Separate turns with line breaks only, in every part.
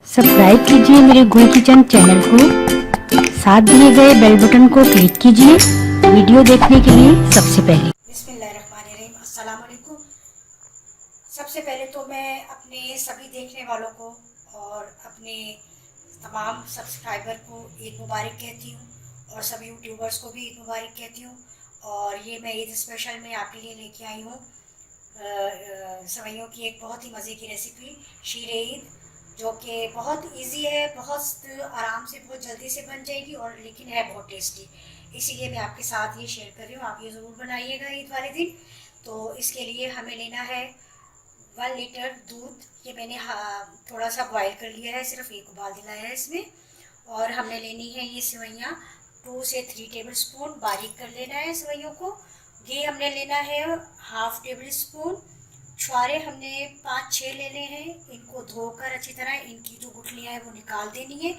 Subscribe कीजिए मेरे गुल किचन चैनल को, साथ दिए गए बेल बटन को क्लिक कीजिए वीडियो देखने के लिए सबसे पहले।
बिस्मिल्लाहिर्रहमानिर्रहीम, अस्सलाम वालेकुम। सबसे पहले तो मैं अपने सभी देखने वालों को और अपने तमाम सब्सक्राइबर को ईद मुबारक कहती हूँ और सभी यूट्यूबर्स को भी ईद मुबारक कहती हूँ। और ये मैं ईद स्पेशल में आपके लिए लेके आई हूँ सेवइयों की एक बहुत ही मज़े की रेसिपी शीर ईद, जो कि बहुत इजी है, बहुत आराम से, बहुत जल्दी से बन जाएगी और लेकिन है बहुत टेस्टी। इसीलिए मैं आपके साथ ये शेयर कर रही हूँ। आप ये ज़रूर बनाइएगा ईद वाले दिन। तो इसके लिए हमें लेना है 1 लीटर दूध। ये मैंने थोड़ा सा बॉयल कर लिया है, सिर्फ एक उबाल दिलाया है इसमें। और हमने लेनी है ये सेवइयाँ 2 से 3 टेबल स्पून बारीक कर लेना है सेवइयों को। घी हमने लेना है 1/2 टेबल स्पून। छुआरे हमने 5-6 लेने हैं। इनको धोकर अच्छी तरह इनकी जो गुठलियाँ हैं वो निकाल देनी है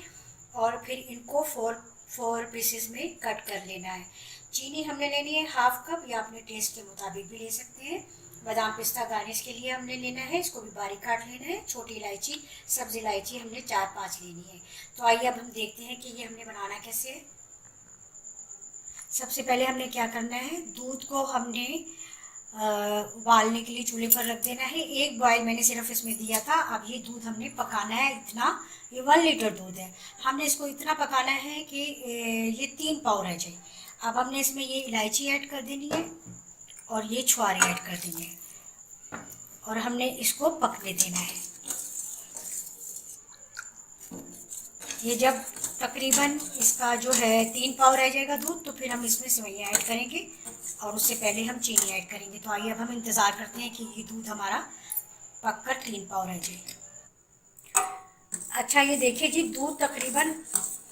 और फिर इनको 4 पीसेस में कट कर लेना है। चीनी हमने लेनी है 1/2 कप, या अपने टेस्ट के मुताबिक भी ले सकते हैं। बादाम पिस्ता गार्निश के लिए हमने लेना है, इसको भी बारीक काट लेना है। छोटी इलायची, सब्ज़ इलायची हमने 4-5 लेनी है। तो आइए अब हम देखते हैं कि ये हमने बनाना कैसे है। सबसे पहले हमने क्या करना है, दूध को हमने उबालने के लिए चूल्हे पर रख देना है। एक बॉयल मैंने सिर्फ इसमें दिया था। अब ये दूध हमने पकाना है इतना, ये 1 लीटर दूध है, हमने इसको इतना पकाना है कि ये 3 पाव रह जाए। अब हमने इसमें ये इलायची ऐड कर देनी है और ये छुआरे ऐड कर देंगे और हमने इसको पकने देना है। ये जब तकरीबन इसका जो है 3 पाव रह जाएगा दूध, तो फिर हम इसमें सेवइयाँ ऐड करेंगे और उससे पहले हम चीनी ऐड करेंगे। तो आइए अब हम इंतज़ार करते हैं कि ये दूध हमारा पककर 3 पाव रह जाए। अच्छा, ये देखिए जी, दूध तकरीबन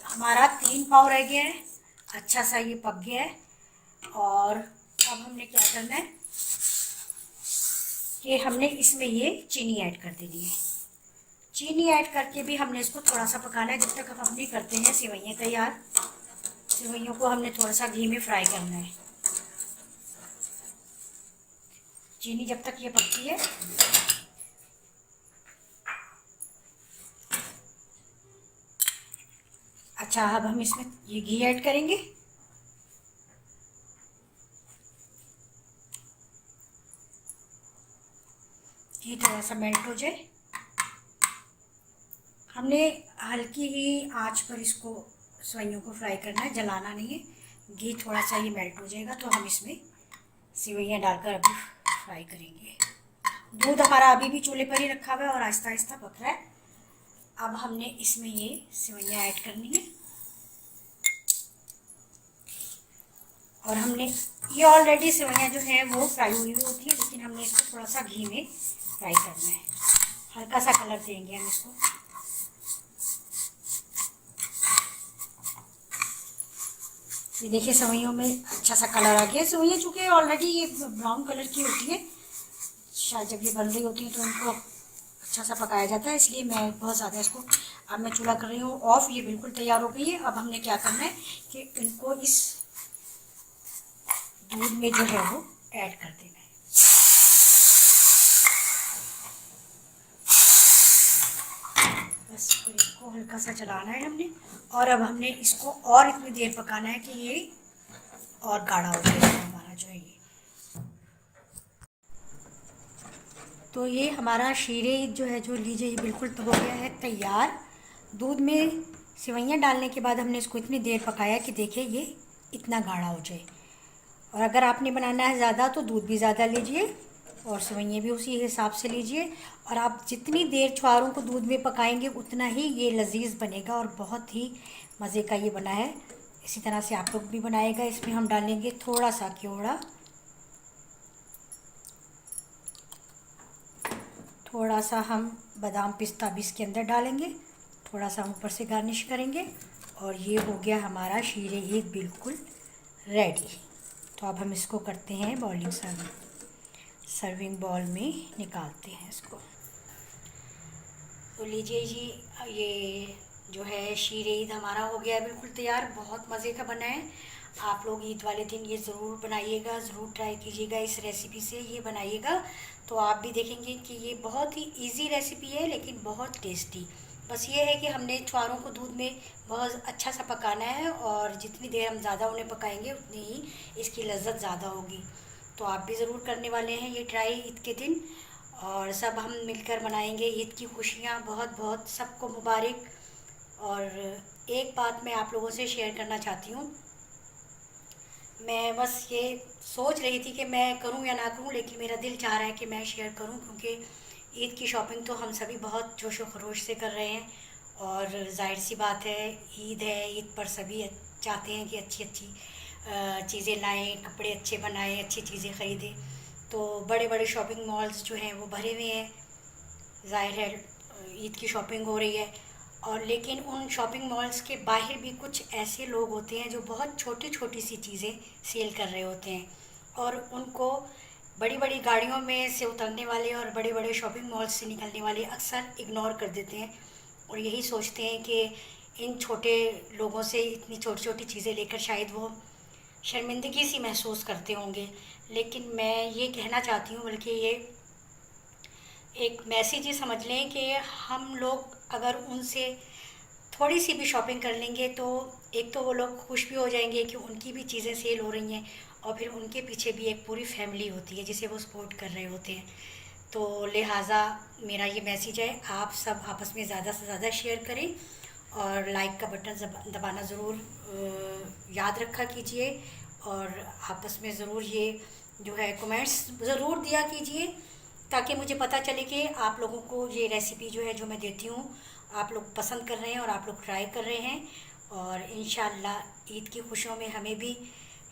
हमारा 3 पाव रह गया है, अच्छा सा ये पक गया है। और अब हमने क्या करना है कि हमने इसमें ये चीनी ऐड कर देनी है। चीनी ऐड करके भी हमने इसको थोड़ा सा पकाना है, जब तक हम अपनी करते हैं सेवइयाँ तैयार। सेवइयों को हमने थोड़ा सा घी में फ्राई करना है। चीनी जब तक ये पकती है, अच्छा अब हम इसमें ये घी ऐड करेंगे। घी थोड़ा सा मेल्ट हो जाए, हमने हल्की ही आंच पर इसको सेवइयों को फ्राई करना है, जलाना नहीं है। घी थोड़ा सा ये मेल्ट हो जाएगा तो हम इसमें सेवइयाँ डालकर अभी फ्राई करेंगे। दूध हमारा अभी भी चूल्हे पर ही रखा हुआ है और आहिस्ता आहिस्ता पक रहा है। अब हमने इसमें ये सेवइयाँ ऐड करनी है और हमने ये ऑलरेडी सेवइयाँ जो है वो फ्राई हुई हुई होती है, लेकिन हमने इसको थोड़ा सा घी में फ्राई करना है। हल्का सा कलर देंगे हम इसको। ये देखिए सेवइयों में अच्छा सा कलर आ गया। सेवइयाँ चूँकि ऑलरेडी ये ब्राउन कलर की होती है, शायद जब ये बन रही होती है तो इनको अच्छा सा पकाया जाता है, इसलिए मैं बहुत ज़्यादा इसको, अब मैं चूल्हा कर रही हूँ ऑफ। ये बिल्कुल तैयार हो गई है। अब हमने क्या करना है कि इनको इस दूध में जो है वो ऐड कर देना है। बस फिर इसको हल्का सा चलाना है हमने। और अब हमने इसको और इतनी देर पकाना है कि ये और गाढ़ा हो जाएगा हमारा जो है ये। तो ये हमारा शीर ईद जो है, जो लीजिए, ये बिल्कुल तो हो गया है तैयार। दूध में सेवइयाँ डालने के बाद हमने इसको इतनी देर पकाया कि देखिए ये इतना गाढ़ा हो जाए। और अगर आपने बनाना है ज़्यादा तो दूध भी ज़्यादा लीजिए और सेवइयाँ भी उसी हिसाब से लीजिए। और आप जितनी देर छुआरों को दूध में पकाएंगे उतना ही ये लजीज बनेगा और बहुत ही मज़े का ये बना है। इसी तरह से आप लोग भी बनाएगा। इसमें हम डालेंगे थोड़ा सा केवड़ा, थोड़ा सा हम बादाम पिस्ता भी इसके अंदर डालेंगे, थोड़ा सा ऊपर से गार्निश करेंगे और ये हो गया हमारा शीर ईद बिल्कुल रेडी। तो अब हम इसको करते हैं बॉलिंग सर्विंग बॉल में निकालते हैं इसको। तो लीजिए जी, ये जो है शीर ईद हमारा हो गया बिल्कुल तैयार। बहुत मज़े का बना है। आप लोग ईद वाले दिन ये ज़रूर बनाइएगा, ज़रूर ट्राई कीजिएगा इस रेसिपी से, ये बनाइएगा तो आप भी देखेंगे कि ये बहुत ही इजी रेसिपी है लेकिन बहुत टेस्टी। बस ये है कि हमने छुहारों को दूध में बहुत अच्छा सा पकाना है, और जितनी देर हम ज़्यादा उन्हें पकाएंगे उतनी ही इसकी लज्जत ज़्यादा होगी। तो आप भी ज़रूर करने वाले हैं ये ट्राई ईद के दिन, और सब हम मिलकर मनाएंगे ईद की खुशियाँ। बहुत बहुत सबको मुबारक। और एक बात मैं आप लोगों से शेयर करना चाहती हूँ। मैं बस ये सोच रही थी कि मैं करूं या ना करूं, लेकिन मेरा दिल चाह रहा है कि मैं शेयर करूं, क्योंकि ईद की शॉपिंग तो हम सभी बहुत जोशो खरोश से कर रहे हैं। और जाहिर सी बात है, ईद है, ईद पर सभी चाहते हैं कि अच्छी अच्छी चीज़ें लाएं, कपड़े अच्छे बनाएं, अच्छी चीज़ें ख़रीदें। तो बड़े बड़े शॉपिंग मॉल्स जो हैं वो भरे हुए हैं, ज़ाहिर है ईद की शॉपिंग हो रही है। और लेकिन उन शॉपिंग मॉल्स के बाहर भी कुछ ऐसे लोग होते हैं जो बहुत छोटी छोटी सी चीज़ें सेल कर रहे होते हैं, और उनको बड़ी बड़ी गाड़ियों में से उतरने वाले और बड़े बड़े शॉपिंग मॉल्स से निकलने वाले अक्सर इग्नोर कर देते हैं, और यही सोचते हैं कि इन छोटे लोगों से इतनी छोटी छोटी चीज़ें लेकर शायद वो शर्मिंदगी सी महसूस करते होंगे। लेकिन मैं ये कहना चाहती हूँ, बल्कि ये एक मैसेज ही समझ लें कि हम लोग अगर उनसे थोड़ी सी भी शॉपिंग कर लेंगे तो एक तो वो लोग खुश भी हो जाएंगे कि उनकी भी चीज़ें सेल हो रही हैं, और फिर उनके पीछे भी एक पूरी फैमिली होती है जिसे वो सपोर्ट कर रहे होते हैं। तो लिहाजा मेरा ये मैसेज है, आप सब आपस में ज़्यादा से ज़्यादा शेयर करें, और लाइक का बटन दबाना ज़रूर याद रखा कीजिए, और आपस में ज़रूर ये जो है कमेंट्स ज़रूर दिया कीजिए, ताकि मुझे पता चले कि आप लोगों को ये रेसिपी जो है जो मैं देती हूँ आप लोग पसंद कर रहे हैं और आप लोग ट्राई कर रहे हैं। और इंशाअल्लाह ईद की खुशियों में हमें भी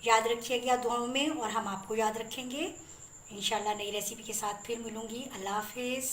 याद रखिएगा दुआओं में, और हम आपको याद रखेंगे। इंशाअल्लाह नई रेसिपी के साथ फिर मिलूँगी। अल्लाह हाफिज़।